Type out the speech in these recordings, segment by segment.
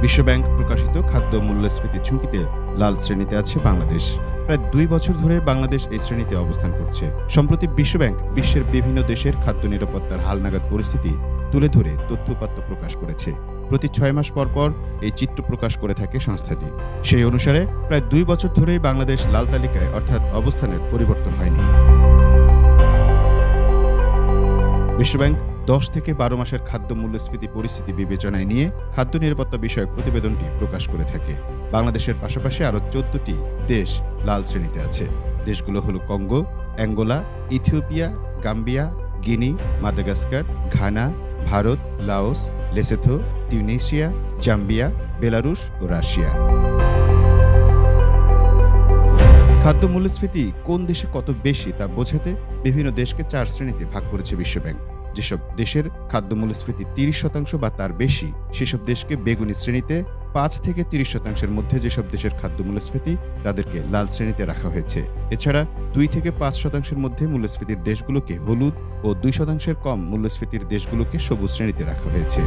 বিশ্বব্যাংক প্রকাশিত খাদ্য মূল্যস্ফীতি ঝুঁকিতে লাল শ্রেণীতে আছে বাংলাদেশ। প্রায় 2 বছর ধরে বাংলাদেশ এই শ্রেণীতে অবস্থান করছে। সম্প্রতি বিশ্বব্যাংক বিশ্বের বিভিন্ন দেশের খাদ্য নিরাপত্তার হালনাগাদ পরিস্থিতি তুলে ধরে তথ্যউপাত্ত প্রকাশ করেছে। প্রতি 6 মাস পর পর এই চিত্র প্রকাশ করে থাকে সংস্থাটি। সেই অনুসারে প্রায় 2 বছর ধরেই বাংলাদেশ লাল তালিকায় অর্থাৎ অবস্থানের পরিবর্তন হয়নি। বিশ্বব্যাংক 10 থেকে 12 মাসের খাদ্য মূল্যস্ফীতি পরিস্থিতি বিবেচনায় নিয়ে খাদ্য নিরাপত্তা বিষয়ক প্রতিবেদনটি প্রকাশ করে থাকে। বাংলাদেশের পাশাপাশি আরও 14টি দেশ লাল শ্রেণীতে আছে। দেশগুলো হলো Congo, Angola, Ethiopia, Gambia, Guinea, Madagascar, Ghana, Bharat, Laos, Lesotho, Tunisia, Zambia, Belarus ও রাশিয়া। খাদ্য মূল্যস্ফীতি কোন দেশে কত বেশি তা বোঝাতে বিভিন্ন দেশকে 4 শ্রেণীতে ভাগ করেছে বিশ্বব্যাংক। যেসব দেশের খাদ্য মূল্যস্ফীতি 30% বা তার বেশি সেসব দেশকে বেগুনি শ্রেণীতে, 5 থেকে 30% মধ্যে যেসব দেশের খাদ্য মূল্যস্ফীতি তাদেরকে লাল শ্রেণীতে রাখা হয়েছে। এছাড়া 2 থেকে 5% মধ্যে মূল্যস্ফীতির দেশগুলোকে হলুদ ও 2% কম মূল্যস্ফীতির দেশগুলোকে সবুজ শ্রেণীতে রাখা হয়েছে।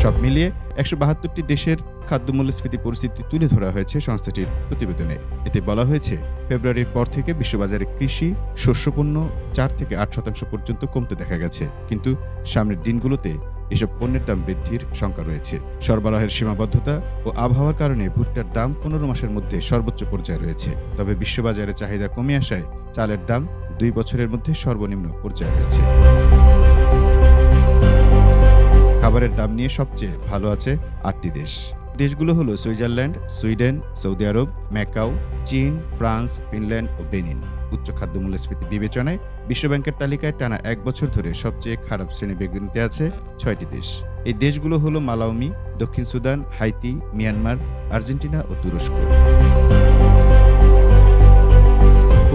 সব মিলিয়ে 172টি দেশের খাদ্য মূল্যস্ফীতি পরিস্থিতি তুলে ধরা হয়েছে সংস্থাটির প্রতিবেদনে। এতে বলা হয়েছে, ফেব্রুয়ারির পর থেকে বিশ্ববাজারে কৃষি, শস্যপণ্য 4 থেকে 8% পর্যন্ত কমতে দেখা গেছে, কিন্তু সামনের দিনগুলোতে এসব পণ্যের দাম বৃদ্ধির শঙ্কা রয়েছে। সরবরাহের সীমাবদ্ধতা ও আবহাওয়ার কারণে ভুট্টার দাম 15 মাসের মধ্যে সর্বোচ্চ পর্যায়ে রয়েছে। তবে বিশ্ববাজারে চাহিদা কমে আসায় চালের দাম 2 বছরের মধ্যে সর্বনিম্ন পর্যায়ে রয়েছে। খাবারের দাম নিয়ে সবচেয়ে ভালো আছে 8টি দেশ। দেশগুলো হলো সুইজারল্যান্ড, সুইডেন, সৌদি আরব, ম্যাকাও, চীন, ফ্রান্স, ফিনল্যান্ড ও বেনিন। উচ্চ খাদ্য মূল্যস্ফীতি বিবেচনায় বিশ্বব্যাংকের তালিকায় টানা 1 বছর ধরে সবচেয়ে খারাপ শ্রেণী বেগুনিতে আছে 6টি দেশ। এই দেশগুলো হলো মালাউমি, দক্ষিণ সুদান, হাইতি, মিয়ানমার, আর্জেন্টিনা ও তুরস্ক।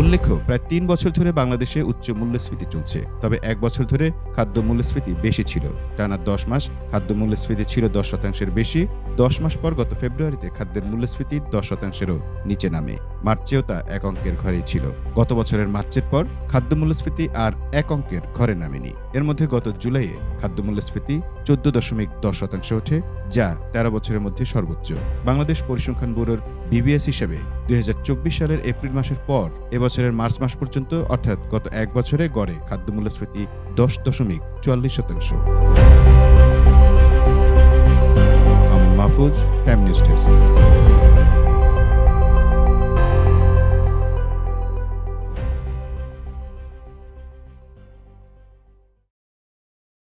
উল্লেখ্য, প্রায় 3 বছর ধরে বাংলাদেশে উচ্চ মূল্যস্ফীতি চলছে। তবে 1 বছর ধরে খাদ্য মূল্যস্ফীতি বেশি ছিল। টানা 10 মাস খাদ্য মূল্যস্ফীতি ছিল 10%-এর বেশি। 10 মাস পর গত ফেব্রুয়ারিতে খাদ্যের মূল্যস্ফীতি 10%-এরও নিচে নামে। মার্চেও তা 1 অঙ্কের ঘরেই ছিল। গত বছরের মার্চের পর খাদ্য মূল্যস্ফীতি আর 1 অঙ্কের ঘরে নামেনি। এর মধ্যে গত জুলাইয়ে খাদ্য মূল্যস্ফীতি 14.10% ওঠে, যা 13 বছরের মধ্যে সর্বোচ্চ। বাংলাদেশ পরিসংখ্যান ব্যুরোর বিবিএস হিসেবে 2024 সালের এপ্রিল মাসের পর এবছরের মার্চ মাস পর্যন্ত অর্থাৎ গত 1 বছরে গড়ে খাদ্য মূল্যস্ফীতি 10.44%। Mahfuz, time news desk.